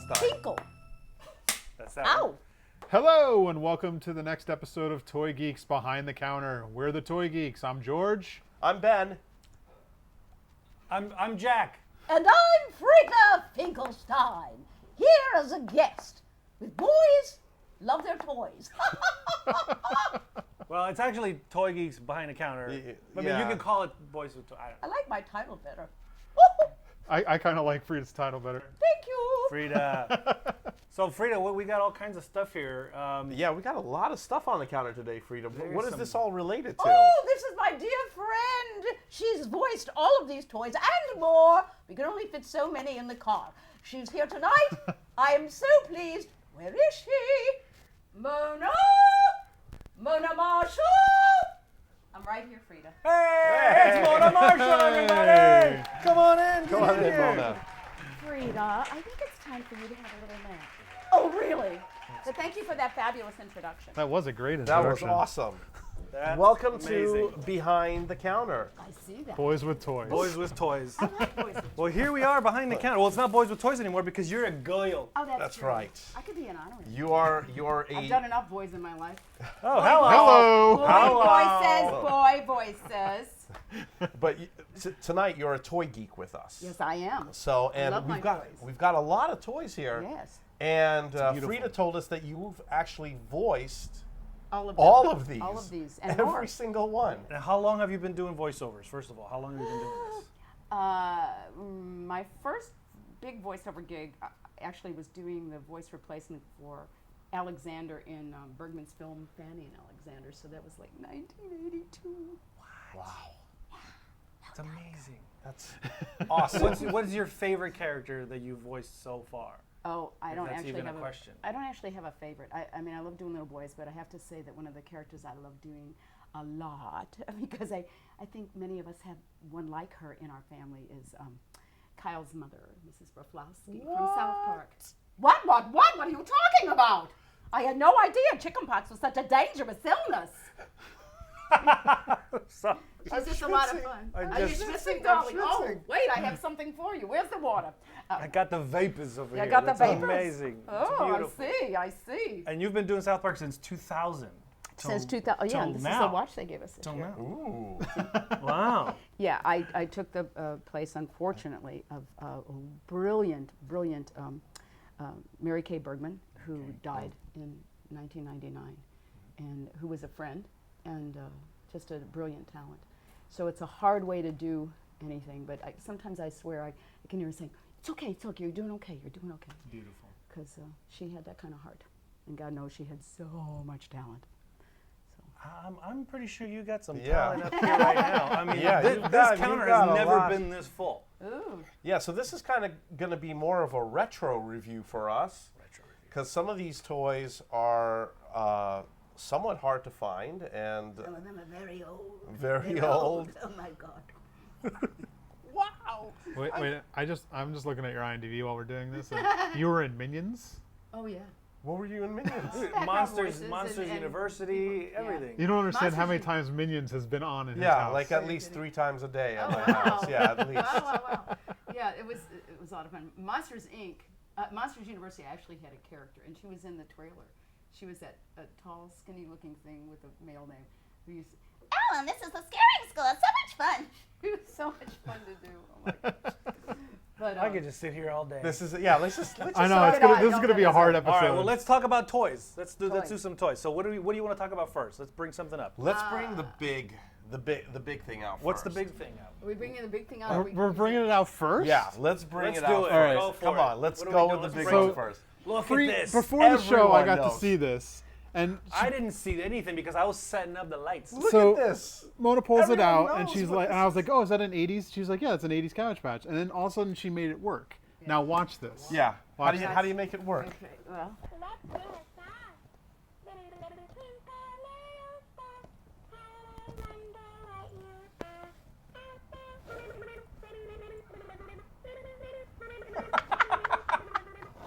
Finkelstein. Finkel. That's that Ow. one. Hello and welcome to the next episode of Toy Geeks Behind the Counter. We're the Toy Geeks. I'm George. I'm Ben. I'm Jack. And I'm Frida Finkelstein, here as a guest. With boys, love their toys. Well, it's actually Toy Geeks Behind the Counter. I mean, you yeah. can call it Boys with Toy. I like my title better. I kind of like Frida's title better. Thank you. Frida. So, Frida, we got all kinds of stuff here. Yeah, we got a lot of stuff on the counter today, Frida. There's What is some- this all related to? Oh, this is my dear friend. She's voiced all of these toys and more. We can only fit so many in the car. She's here tonight. I am so pleased. Where is she? Mona! Mona Marshall! I'm right here, Frida. Hey, it's Mona Marshall, everybody! Come on in. Go on in, Mona. Frida, I think it's time for you to have a little nap. Oh, really? But thank you for that fabulous introduction. That was a great That was introduction. awesome. That's Welcome amazing. to Behind the Counter. I see that. Boys with toys. Boys with Toys. I like voices. Well, here we are behind the counter. Well, it's not Boys with Toys anymore because you're a girl. Oh, That's true. right. I could be an honorary. You're I've a done enough boys in my life. Oh, hello. Hello. Boy says. but tonight you're a toy geek with us. Yes, I am. So I love we've my got toys. we've got a lot of toys here. Yes. And beautiful. Frida told us that you've actually voiced All of all them. of these. All of these. And Every more. single one. And how long have you been doing voiceovers, first of all? How long have you been doing this? My first big voiceover gig actually was doing the voice replacement for Alexander in Bergman's film Fanny and Alexander. So that was like 1982. Wow. It's amazing. That's awesome. What is your favorite character that you've voiced so far? Oh, I If don't that's actually even a have question. I don't actually have a favorite. I mean, I love doing little boys, but I have to say that one of the characters I love doing a lot because I think many of us have one like her in our family is Kyle's mother, Mrs. Broflovski from South Park. What? What are you talking about? I had no idea chickenpox was such a dangerous illness. So, She's just a lot of fun. I'm Are you just- schwitzing, I'm darling? Oh, schwitzing. wait, I have something for you. Where's the water? I got the vapors over You here. got the That's vapors? amazing. Oh, it's beautiful. I see. And you've been doing South Park since 2000. Since 2000, yeah, till and this now. is a watch they gave us this Till year. now. Ooh. Wow. Yeah, I took the place, unfortunately, of a brilliant Mary Kay Bergman, who died in 1999, and who was a friend and just a brilliant talent. So it's a hard way to do anything, but sometimes I swear I can hear her saying, it's okay, you're doing okay, Beautiful. because she had that kind of heart, and God knows she had so much talent. I'm pretty sure you got some Yeah. talent up here right now. I mean, Yeah, this, you've got- this counter you've got has a never lot. been this full. Ooh. Yeah, so this is kind of going to be more of a retro review for us. Because some of these toys are somewhat hard to find and Some of them are very old. very They're old. Oh my God. Wow. Wait, I'm just looking at your IMDb while we're doing this. And you were in Minions? Oh, yeah. What were you in Minions? Monsters, voices Monsters and University, yeah. everything. You don't understand how many Monsters- times Minions has been on in his Yeah, house. like at least 3 times a day at Oh, my wow. house. Yeah, at least. Wow. Yeah, it was a lot of fun. Monsters Inc. Monsters University actually had a character, and she was in the trailer. She was that tall, skinny-looking thing with a male name who used to, Alan, this is the scaring school. It's so much fun. it was so much fun to do. Oh my gosh. But I could just sit here all day. This is let's just I know, this is gonna be a hard episode. All right, well, let's talk about toys. Let's do Toys. some toys. So what do you want to talk about first? Let's bring something up. Let's bring the big thing out What's the first. big thing out? Are we bringing the big thing out? or We're bringing it out first? Yeah, let's bring Let's it do out it. first. Go for Come it. on, let's What are we go doing? with the Let's big bring one it. first. Look Free- at this. Before the show, I Everyone got to knows. see this. And I didn't see anything because I was setting up the lights. Look So- at this. Mona pulls it Everyone out, and knows she's what like, this and I was is. like, oh, is that an 80s? She's like, yeah, it's an 80s Cabbage Patch. And then all of a sudden, she made it work. Now watch this. Yeah. How Watch do you make it work? Okay, well,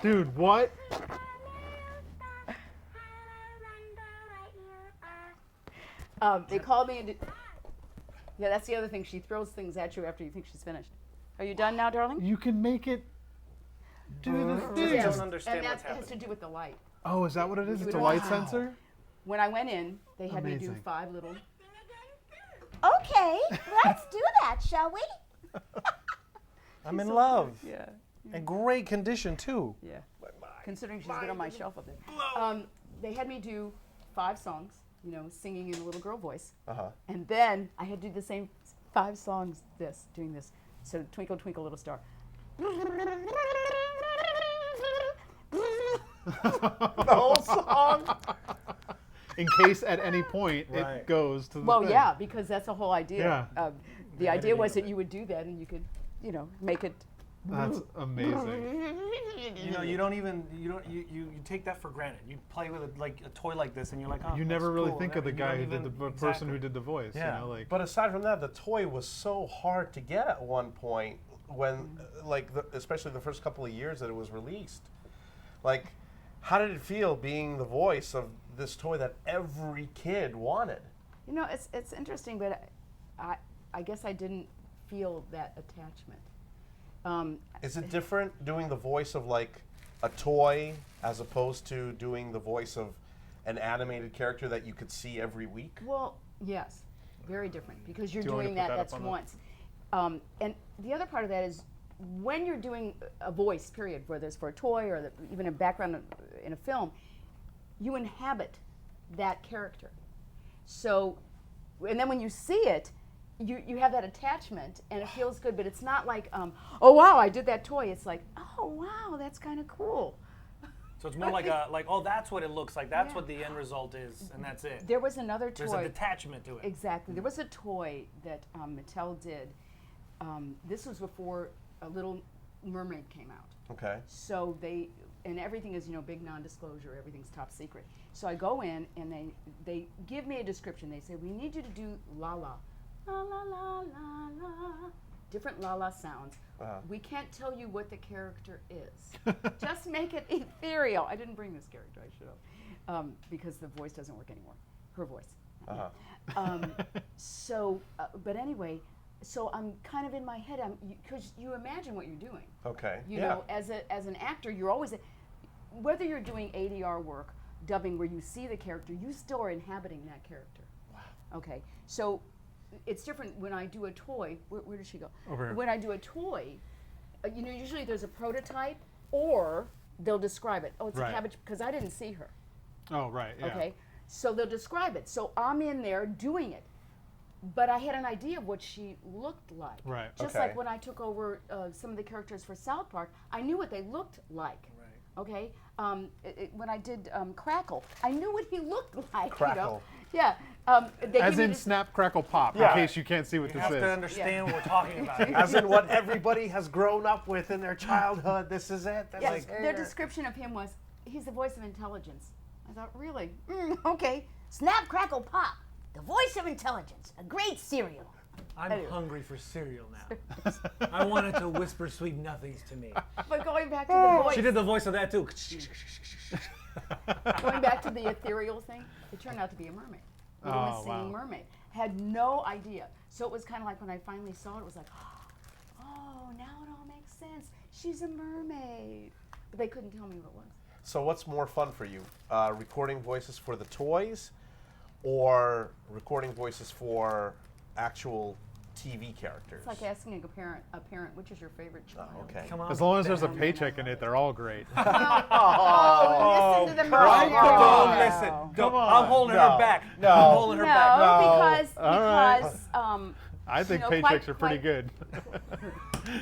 Dude, what? they called me and yeah, that's the other thing. She throws things at you after you think she's finished. Are you done now, darling? You can make it do the Just thing. don't understand And what's that has to happening. do with the light. Oh, is that what it is? It's a Wow. light sensor? When I went in, they had me do Amazing. 5 little. Okay, let's do that, shall we? I'm in love. Yeah. And great condition, too. Yeah. Considering she's good on my shelf up there. They had me do 5 songs, you know, singing in a little girl voice. And then I had to do the same 5 songs, doing this. So Twinkle, Twinkle, Little Star. The whole song. In case at any point Right. it goes to the Well, thing. yeah, because that's the whole idea. Yeah. The idea was that you would do that and you could, you know, make it. That's amazing. You know, you take that for granted. You play with a toy like this, and you're like, oh, You that's never really cool. think of the You guy don't who did even- the person who did the voice. Yeah. You know, like But aside from that, the toy was so hard to get at one point when, especially the first couple of years that it was released. Like, how did it feel being the voice of this toy that every kid wanted? You know, it's interesting, but I guess I didn't feel that attachment. Is it different doing the voice of like a toy as opposed to doing the voice of an animated character that you could see every week? Well, yes, very different because you're Do you want me to doing put that. that up That's on the- once, and the other part of that is when you're doing a voice, period, whether it's for a toy or even a background in a film, you inhabit that character. So, and then when you see it, you have that attachment and it feels good. But it's not like, oh wow, I did that toy. It's like, oh wow, that's kind of cool. So it's more like oh, that's what it looks like. That's Yeah. what the end result is, and that's it. There was another There's a toy. detachment to it. Exactly. There was a toy that Mattel did. This was before a Little Mermaid came out. Okay. So and everything is, you know, big non-disclosure. Everything's top secret. So I go in and they give me a description. They say, we need you to do la la, la la la la la, different la la sounds. We can't tell you what the character is. Just make it ethereal. I didn't bring this character. I should have, because the voice doesn't work anymore. Her voice. But anyway, so I'm kind of in my head, because you imagine what you're doing. Okay. You know, as an actor, you're always, whether you're doing ADR work, dubbing, where you see the character, you still are inhabiting that character. Wow. Okay, so it's different when I do a toy. Where did she go? Over here. When I do a toy, you know, usually there's a prototype, or they'll describe it. Oh, it's Right. a cabbage, because I didn't see her. oh right, yeah. Okay, so they'll describe it. So I'm in there doing it, but I had an idea of what she looked like. Right. Just Okay. like when I took over some of the characters for South Park, I knew what they looked like. Right. Okay, when I did Crackle, I knew what he looked like. Crackle. You know? Yeah. They As gave me in this- Snap, Crackle, Pop, Yeah. in case you can't see what You this have is. to understand what we're talking about. here. As in what everybody has grown up with in their childhood. This is it. This Yes, is their here. description of him was, he's the voice of intelligence. I thought, really? Okay, Snap, Crackle, Pop, the voice of intelligence, a great cereal. I'm Anyway. hungry for cereal now. I wanted to whisper sweet nothings to me. But going back to the voice, She did the voice of that too. going back to the ethereal thing, it turned out to be a mermaid. A little Oh, singing wow. mermaid. Had no idea. So it was kind of like when I finally saw it, it was like, oh, now it all makes sense. She's a mermaid. But they couldn't tell me what it was. So what's more fun for you? Recording voices for the toys or recording voices for actual TV characters? It's like asking a parent, which is your favorite child? Okay. Come on. As long as there's a paycheck in it, they're all great. Oh, listen to the mermaid. Don't on. listen. Come on. I'm holding No. her back. No. I'm holding her back. No, All right. because I think know, paychecks are pretty quite- good.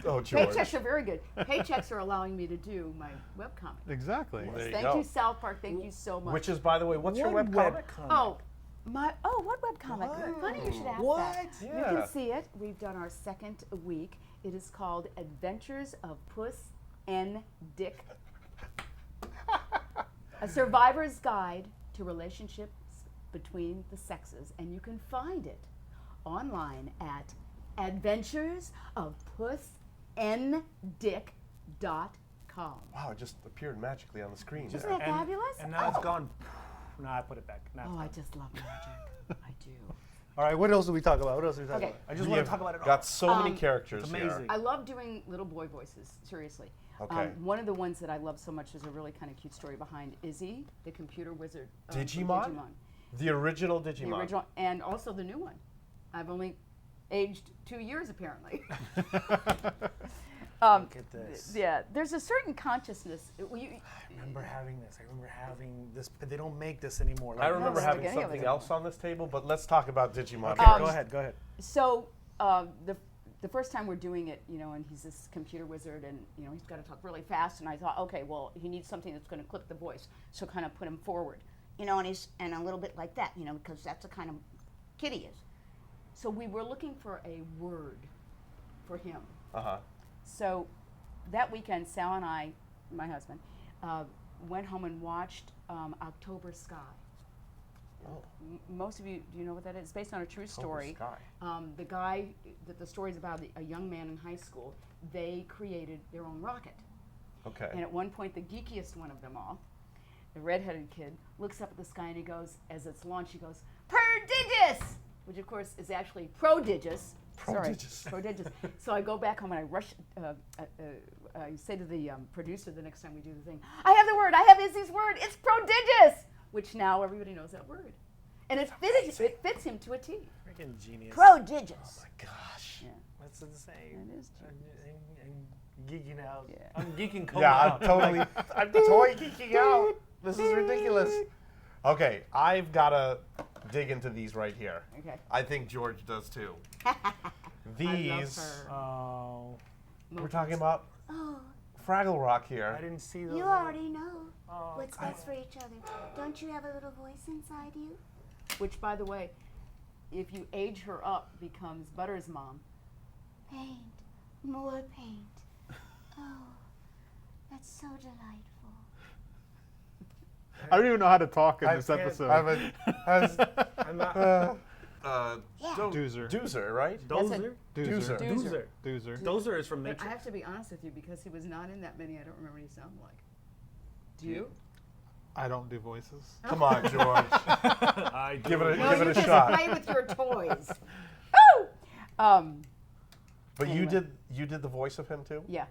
Oh, George. paychecks are very good. Paychecks are allowing me to do my webcomic. Exactly. There you Thank go. you, South Park. Thank you so much. Which is, by the way, what's your webcomic? Oh, what webcomic? Funny you should ask that. You Yeah. can see it. We've done our second week. It is called Adventures of Puss and Dick. A survivor's guide to relationships between the sexes, and you can find it online at adventuresofpussanddick.com. Wow, it just appeared magically on the screen. Isn't there. that fabulous? And now it's gone. No, I put it back. Now it's Oh, I gone. just love magic. I do. All right, what else do we talk about? What else do we talk Okay. about? I just We want have to talk about it all. got so many characters it's here. amazing. I love doing little boy voices, seriously. Okay. One of the ones that I love so much is a really kind of cute story behind Izzy, the computer wizard. From Digimon? The original Digimon. The original, and also the new one. I've only aged 2 years, apparently. Look at this. Yeah, there's a certain consciousness. I remember having this. I remember having this, but they don't make this anymore. I remember No, having like any of something it. else on this table, but let's talk about Digimon. Okay, first. go ahead. Go ahead. So the first time we're doing it, and he's this computer wizard, and he's got to talk really fast. And I thought, okay, well, he needs something that's going to clip the voice, so kind of put him forward, and he's a little bit like that, because that's the kind of kid he is. So we were looking for a word for him. So that weekend, Sal and I, my husband, went home and watched October Sky. Oh. Most of you, do you know what that is? It's based on a true story. Sky. The guy that the story is about, a young man in high school, they created their own rocket. Okay. And at one point, the geekiest one of them all, the redheaded kid, looks up at the sky and he goes, as it's launched, he goes, "Prodigious!" Which of course is actually prodigious. Prodigious. Sorry, prodigious. So I go back home and I rush, I say to the producer the next time we do the thing, "I have the word, I have Izzy's word, it's prodigious!" Which now everybody knows that word. And it fits him to a T. Freaking genius. Prodigious. Oh my gosh. Yeah. What's insane? It is I'm geeking out. Yeah. I'm geeking Coma Yeah, I'm out. totally. I'm toy geeking out. This is ridiculous. Okay, I've got to dig into these right here. Okay. I think George does too. I These. love her. Oh, We're talking about Oh, Fraggle Rock I here. didn't see those. you already know Oh, what's best for each other. Don't you have a little voice inside you? Which, by the way, if you age her up, becomes Butter's mom. Paint. More paint. Oh, that's so delightful. I don't even know how to talk in I this can't- episode. I'm not. Yeah. Doozer. Doozer, right? Dozer? Doozer. Doozer. Doozer. Dozer is from But I Matrix. have to be honest with you, because he was not in that many, I don't remember what he sounded like. Do you? I don't do voices. Come on, George. I Give it a, No, give you it a just shot. play with your toys. Woo! But Anyway. you did the voice of him too? Yeah.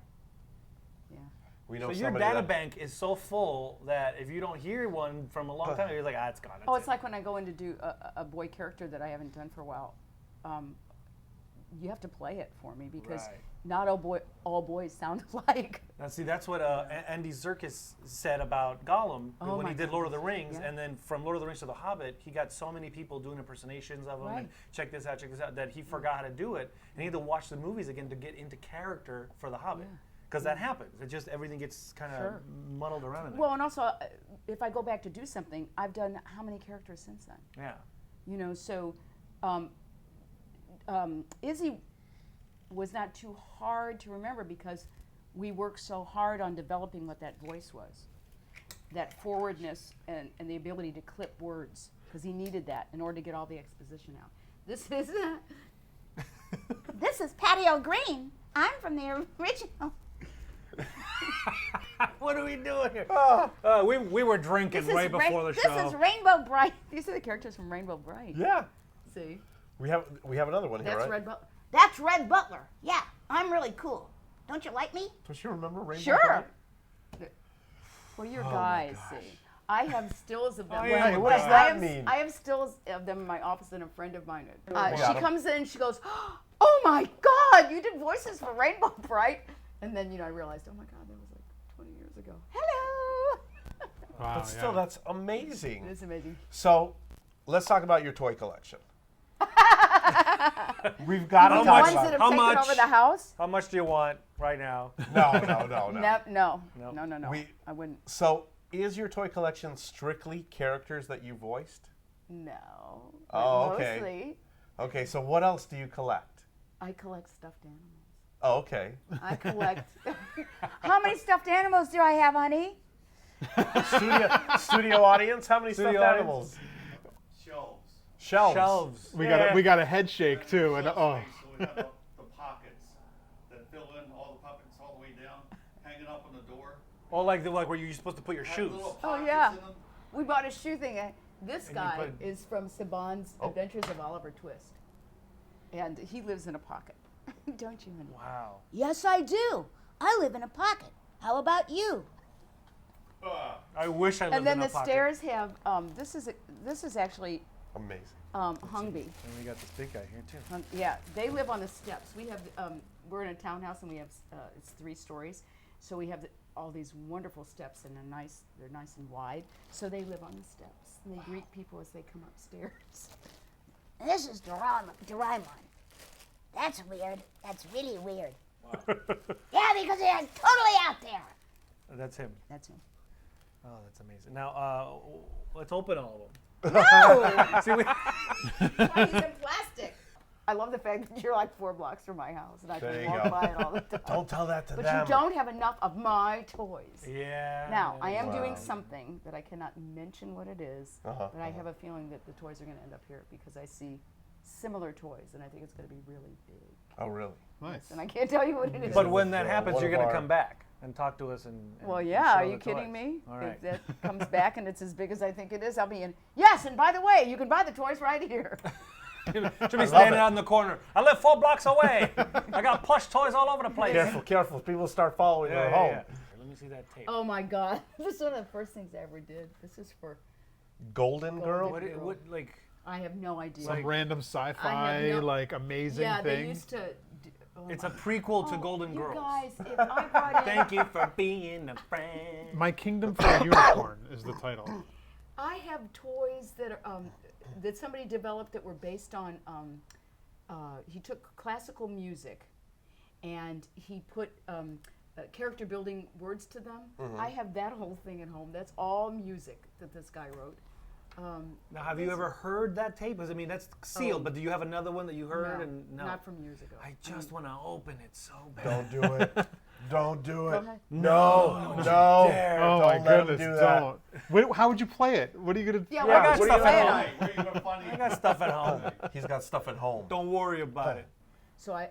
We know So your somebody data that- bank is so full that if you don't hear one from a long time, you're like, it's gone. Oh, that's it's it." like when I go in to do a boy character that I haven't done for a while. You have to play it for me because Right. not all boys sound alike. Now, see, that's what Andy Serkis said about Gollum Oh when he my did Lord of the goodness, Rings, yeah. and then from Lord of the Rings to The Hobbit, he got so many people doing impersonations of him and Right. check this out, that he forgot how to do it, and he had to watch the movies again to get into character for The Hobbit. Yeah. Because that happens. It just, everything gets kind of Sure. muddled around in there. Well, and also, if I go back to do something, I've done how many characters since then? Yeah. So Izzy was not too hard to remember because we worked so hard on developing what that voice was. That forwardness and the ability to clip words, because he needed that in order to get all the exposition out. This is This is Patio Green. I'm from the original. What are we doing here? We were drinking right before the show. This is Rainbow Bright. these are the characters from Rainbow Bright. Yeah. See, We have another one here, that's right? Red Butler. That's Red Butler. Yeah, I'm really cool. Don't you like me? Don't you remember Rainbow Sure. Bright? Well, you're Oh my guys, gosh. see. I have stills of them. Oh, yeah, Hey, what does I that have, mean? I have stills of them in my office, and a friend of mine. got She 'em. comes in and she goes, "Oh my God, you did voices for Rainbow Bright." And then I realized, oh my God, that was like 20 years ago. Hello. Wow, But still, yeah. that's amazing. It's amazing. So, let's talk about your toy collection. We've got to How The talk much? ones that about have How taken much? over the house? How much do you want right now? No. No. We- I wouldn't. So, is your toy collection strictly characters that you voiced? No. Oh, but okay. Mostly, Okay, so what else do you collect? I collect stuffed animals. Oh, okay. I collect. How many stuffed animals do I have, honey? Studio audience, how many Studio stuffed audience? animals? Shelves. Shelves. Shelves. We got a head shake too, and oh, So we have the pockets that fill in all the puppets all the way down, hanging up on the door. Or like where you're supposed to put your Have shoes. little Oh, pockets yeah. in them. We bought a shoe thing. This And you guy put- is from Saban's Oh. Adventures of Oliver Twist. And he lives in a pocket. Don't you, honey? Wow. Yes, I do. I live in a pocket. How about you? I wish I lived And then in the a pocket. stairs have, this is actually Amazing. Humvee. And we got this big guy here too. Yeah, they live on the steps. We have, we're in a townhouse and we have, it's 3 stories. So we have all these wonderful steps and they're nice and wide. So they live on the steps and they greet people as they come upstairs. And this is Doraemon. That's weird. That's really weird. Yeah, because they're totally out there. That's him. That's him. Oh, that's amazing. Now, let's open all No! of them. See, He's in plastic. I love the fact that you're like 4 blocks from my house and I There can you walk go. by it all the time. Don't tell that to But them. you don't have enough of my toys. yeah. Now, I am Wow. doing something that I cannot mention what it is, Uh-huh, but I have a feeling that the toys are going to end up here because I see similar toys and I think it's going to be really big. Oh, really? Nice. And I can't tell you what it is. But when that Yeah, happens, one you're of going to our- come back and talk to us and well, and yeah, show are the you kidding toys. me? All right. If that comes back and it's as big as I think it is, I'll be in. Yes, and by the way, you can buy the toys right here. Should be love standing it. out in the corner. I live 4 blocks away. I got plush toys all over the place. Careful, careful. People start following Yeah, you yeah, home. yeah. Let me see that tape. Oh my God, this is one of the first things I ever did. This is for, Golden Girl? What, like, I have no idea. Some random sci-fi, no- like amazing yeah, thing. they used to. Oh it's my- a prequel to Oh, Golden you Girls. guys, if I brought in, Thank you for being a friend. My Kingdom for a Unicorn is the title. I have toys that are that somebody developed that were based on. He took classical music, and he put character building words to them. I have that whole thing at home. That's all music that this guy wrote. Now, have you ever heard that tape? 'Cause, I mean, that's sealed, but do you have another one that you heard? No, and no. not from years ago. I just want to open it so bad. Don't do it. Don't do it. ahead. No, no. dare. Oh Don't my let 'em goodness! do that. Don't. Wait, how would you play it? What are you gonna? Yeah, I well, got what stuff do you at know? home. Where you were funny. I got stuff at home. He's got stuff at home. Don't worry about it. so I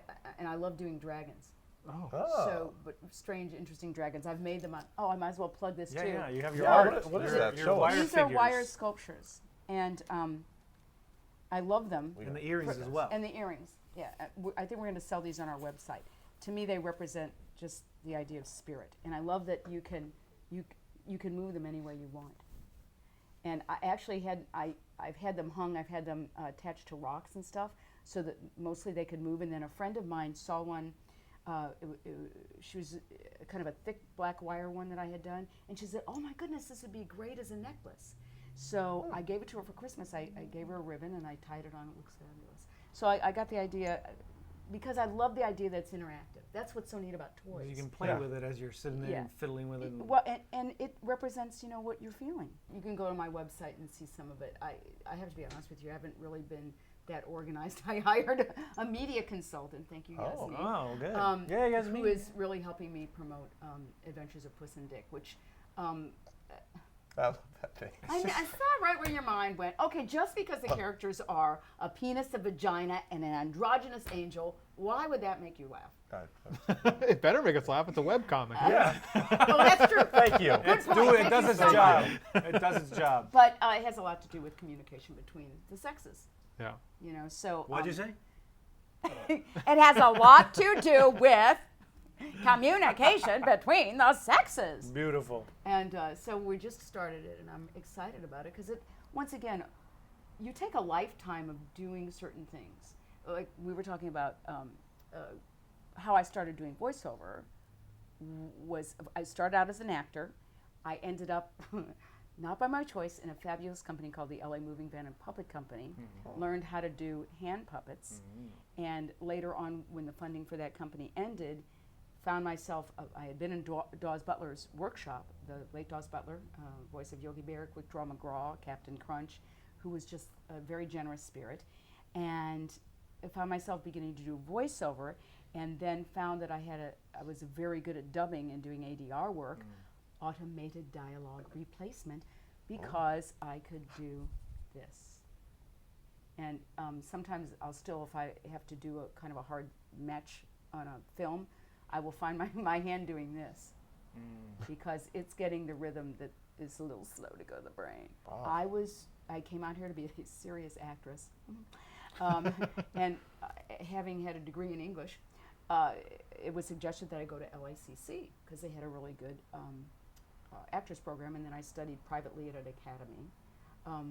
love doing dragons. Oh. So, but strange, interesting dragons. I've made them on. Oh, I might as well plug this Yeah, too. yeah. You have your Yeah, art. what is your, that? Your Show us. wire These are figures. wire sculptures, and I love them. And the earrings as well. And the earrings, yeah. I think we're going to sell these on our website. To me, they represent just the idea of spirit, and I love that you can move them any way you want. And I actually I've had them hung. I've had them attached to rocks and stuff, so that mostly they could move. And then a friend of mine saw one. She was kind of a thick black wire one that I had done, and she said, "Oh my goodness, this would be great as a necklace." So I gave it to her for Christmas. I gave her a ribbon and I tied it on. It looks fabulous. So I got the idea because I love the idea that it's interactive. That's what's so neat about toys. You can play Yeah. with it as you're sitting there Yeah. and fiddling with it. Well, and it represents, what you're feeling. You can go to my website and see some of it. I have to be honest with you, I haven't really been that organized. I hired a media consultant, thank you, Oh. Yasmin, Oh, good. Yeah, Yasmin. who is really helping me promote Adventures of Puss and Dick, which I love that thing. I saw right where your mind went. Okay, just because the characters are a penis, a vagina, and an androgynous angel, why would that make you laugh? It better make us laugh. It's a webcomic. Yeah. Oh, that's true. Thank you. It Thank does you its so job. It does its job. But it has a lot to do with communication between the sexes. Yeah. So What'd you say? it has a lot to do with communication between the sexes. Beautiful. And so we just started it, and I'm excited about it because once again, you take a lifetime of doing certain things. Like we were talking about how I started doing voiceover. I started out as an actor. I ended up, not by my choice, in a fabulous company called the LA Moving Van and Puppet Company. Learned how to do hand puppets, and later on, when the funding for that company ended, found myself, I had been in Dawes Butler's workshop, the late Dawes Butler, voice of Yogi Bear, Quick Draw McGraw, Captain Crunch, who was just a very generous spirit. And I found myself beginning to do voiceover, and then found that I was very good at dubbing and doing ADR work, automated dialogue replacement, because I could do this. And sometimes I'll still, if I have to do a kind of a hard match on a film, I will find my hand doing this because it's getting the rhythm that is a little slow to go to the brain. Wow. I came out here to be a serious actress, and having had a degree in English, it was suggested that I go to LACC because they had a really good actress program, and then I studied privately at an academy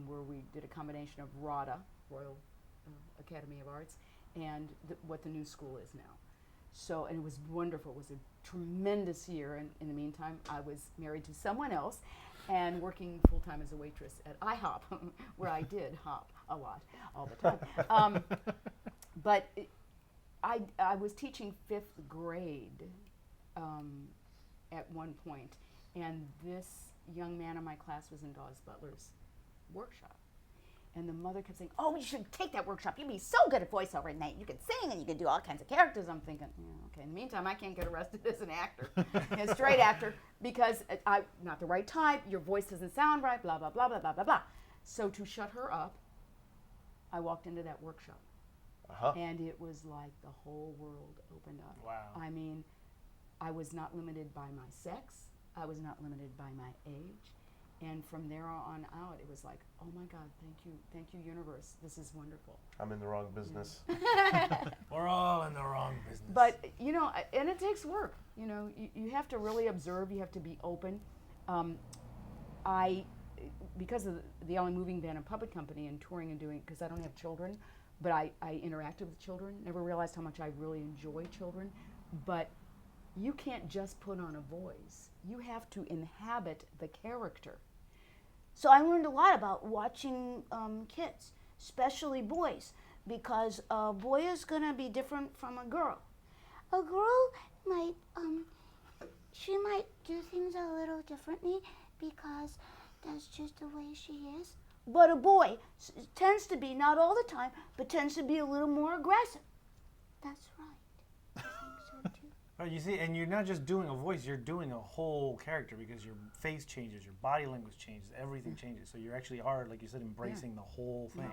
where we did a combination of RADA, Royal Academy of Arts, and what the new school is now. So, and it was wonderful. It was a tremendous year, and in the meantime, I was married to someone else and working full-time as a waitress at IHOP, where I did hop a lot, all the time. But I was teaching 5th grade at one point, and this young man in my class was in Dawes Butler's workshop. And the mother kept saying, "Oh, you should take that workshop. You'd be so good at voiceover, and you could sing, and you could do all kinds of characters." I'm thinking, yeah, okay. In the meantime, I can't get arrested as an actor, a straight actor, because I'm not the right type. Your voice doesn't sound right. Blah blah blah blah blah blah blah. So to shut her up, I walked into that workshop, and it was like the whole world opened up. Wow. I mean, I was not limited by my sex. I was not limited by my age. And from there on out, it was like, oh my God, thank you, universe. This is wonderful. I'm in the wrong business. We're all in the wrong business. But, you know, and it takes work. You know, you have to really observe. You have to be open. Because of the only moving van and puppet company and touring and doing, because I don't have children, but I interacted with children, never realized how much I really enjoy children. But you can't just put on a voice. You have to inhabit the character. So I learned a lot about watching kids, especially boys, because a boy is going to be different from a girl. A girl might, she might do things a little differently because that's just the way she is. But a boy tends to be, not all the time, but tends to be a little more aggressive. That's right. I think so too. Oh, you see, and you're not just doing a voice, you're doing a whole character because your face changes, your body language changes, everything changes. So you're actually like you said, embracing the whole thing.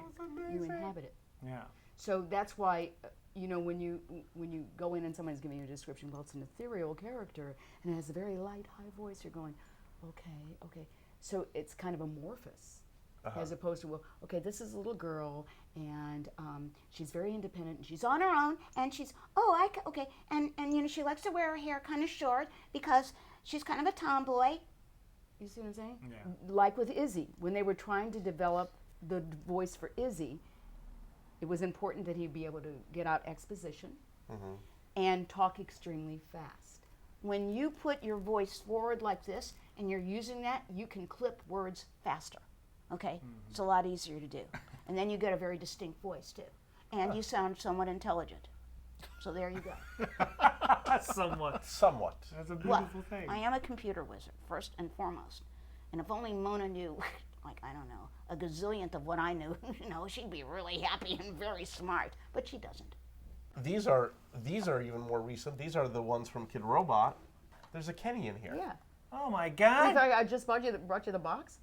You inhabit it. Yeah. So that's why, you know, when you go in and someone's giving you a description, well, it's an ethereal character and it has a very light, high voice, you're going, okay. So it's kind of amorphous. As opposed to, well, okay, this is a little girl, and she's very independent, and she's on her own, and she's, okay, and you know, she likes to wear her hair kind of short because she's kind of a tomboy. You see what I'm saying? Yeah. Like with Izzy, when they were trying to develop the voice for Izzy, it was important that he be able to get out exposition and talk extremely fast. When you put your voice forward like this, and you're using that, you can clip words faster. Okay, it's a lot easier to do. And then you get a very distinct voice too. And you sound somewhat intelligent. So there you go. Somewhat. Somewhat. That's a beautiful thing. I am a computer wizard, first and foremost. And if only Mona knew, like, I don't know, a gazillionth of what I knew, you know, she'd be really happy and very smart. But she doesn't. These are even more recent. These are the ones from Kid Robot. There's a Kenny in here. Yeah. Oh my You God. thought I just brought you the box?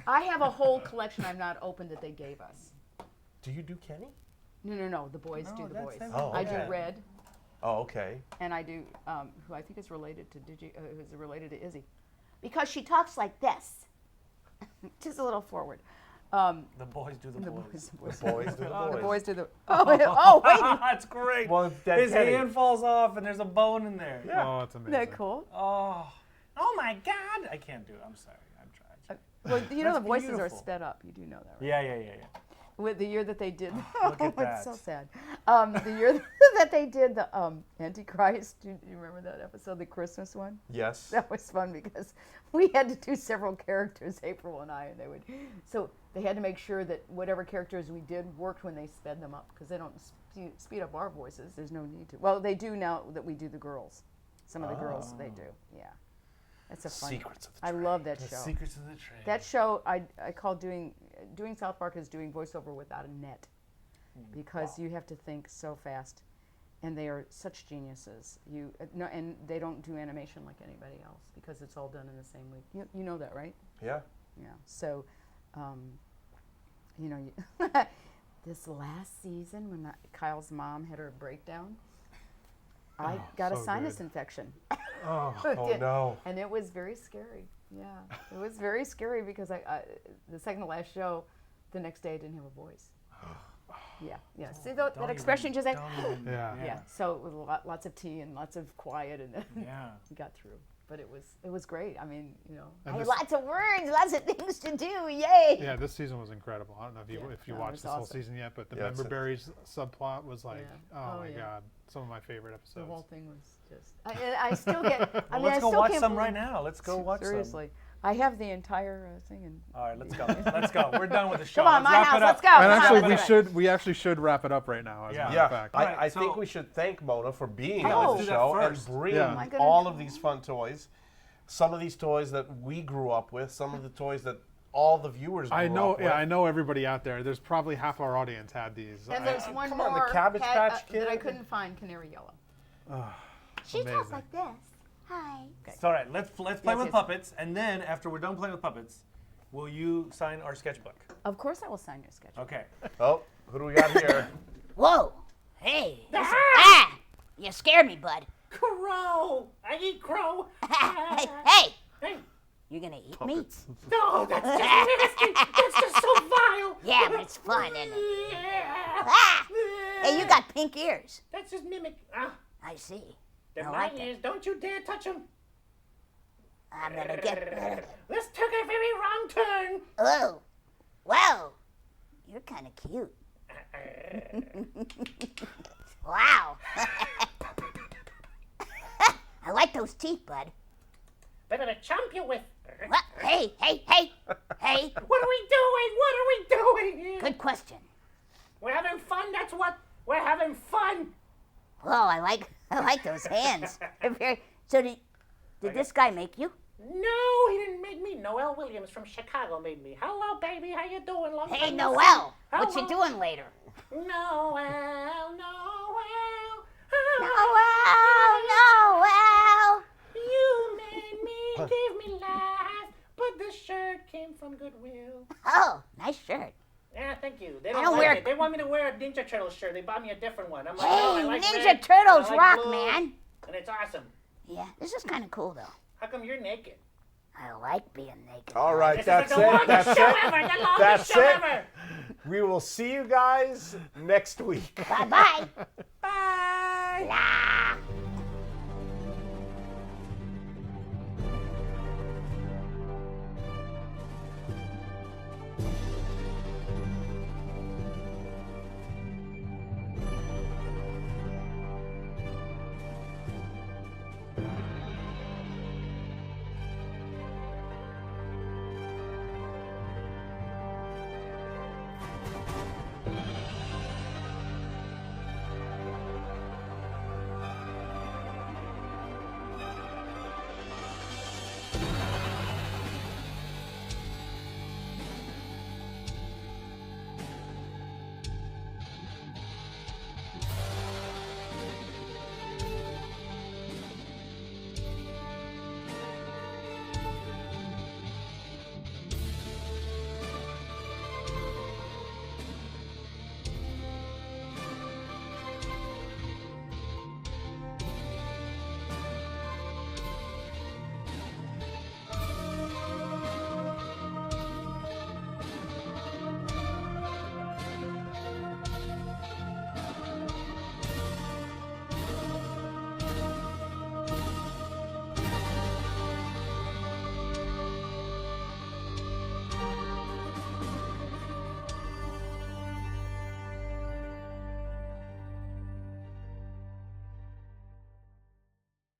I have a whole collection I've not opened that they gave us. Do you do Kenny? No. The boys do the that's boys. everything. I okay. do Red, Oh, okay. and I do who I think is related to who's related to Izzy. Because she talks like this. Just a little forward. The boys do the The boys. boys. The boys do the boys. The boys do the. Oh wait, That's great. Well, that's His Kenny. hand falls off and there's a bone in there. Yeah. Oh, it's amazing. isn't that cool? Oh my God. I can't do it. I'm sorry. I'm trying. Well, you know the That's voices beautiful. are sped up. You do know that, right? Yeah. With the year that they did, Look at it's that. so sad. The year that they did the Antichrist. Do you remember that episode, the Christmas one? Yes. That was fun because we had to do several characters, April and I, and so they had to make sure that whatever characters we did worked when they sped them up because they don't speed up our voices. There's no need to. Well, they do now that we do the girls. Some of the girls they do. Yeah, that's a fun. Secrets of the I love that The show. secrets of the trade. That show I call doing South Park is doing voiceover without a net because you have to think so fast, and they are such geniuses. And they don't do animation like anybody else because it's all done in the same week. You know that, right? Yeah. Yeah. So, you know, this last season when Kyle's mom had her breakdown, I got a so sinus good. infection. Oh no. And it was very scary. Yeah, it was very scary because the second to last show, the next day I didn't have a voice. Yeah. See that Don't expression even- just like, don't even- yeah. So it was lots of tea and lots of quiet, and Yeah. we got through. But it was great. I mean, And I had this- lots of words, lots of things to do. Yay! Yeah, this season was incredible. I don't know if you Yeah, if you no, it watched was this whole awesome. season yet, but the Yeah, it's member berries subplot was like, Yeah. oh Oh, my yeah. god, some of my favorite the episodes. whole thing was just. I still get. I Well, mean, let's I go still watch can't some believe- right now. Let's go watch Seriously, I have the entire thing. And some. All right, let's go. Let's go. We're done with the show. Come on, Let's my wrap house. it up. Let's go. And Come on, actually, let's do it. we actually should wrap it up right now. As a matter Yeah, of fact. All right, I think so- we should thank Mona for being Oh. on Let's the do that show and first. bring Yeah. Am I gonna all do- of these fun toys. Some of these toys that we grew up with, some of the toys that all the viewers grew I know, up with. yeah, I know everybody out there. There's probably half our audience had these. And there's one come on, the more Cabbage Patch that I Kid. couldn't find. Canary yellow. She Amazing. talks like this. Hi. So, all right, let's play Yes, with yes. puppets, and then after we're done playing with puppets, will you sign our sketchbook? Of course, I will sign your sketch. Okay. Oh, who do we got here? Whoa. Hey. Ah! You scared me, bud. Crow! I eat crow! Hey. Hey. Hey. You're gonna eat me? No, that's just nasty! That's just so vile! Yeah, but it's fun, isn't it? Yeah. Ah! Hey, you got pink ears. That's just mimic. I see. They're I my like that. ears. Don't you dare touch them! I'm gonna get. This took a very wrong turn! Oh. Wow. You're kind of cute. Wow. I like those teeth, bud. They're gonna chomp you with. What? Hey. Hey. What are we doing? What are we doing here? Good question. We're having fun, that's what. We're having fun! Well, I like those hands. They're very. So did this guy make you? No, he didn't make me. Noel Williams from Chicago made me. Hello, baby. How you doing? Long Hey, time no Noel. see. What you Hello. doing later? Noel. Noel. You made me, gave me life, but the shirt came from Goodwill. Oh, nice shirt. Yeah, thank you. They I don't don't like wear- it. They want me to wear a Ninja Turtle shirt. They bought me a different one. I'm like, Hey, no, I like Ninja red, Turtles I like rock, blue, man. And it's awesome. Yeah, this is kind of cool though. How come you're naked? I like being naked. All right, This that's is the it. longest That's show it. ever. The longest That's show it. ever. We will see you guys next week. Bye bye. Bye. La.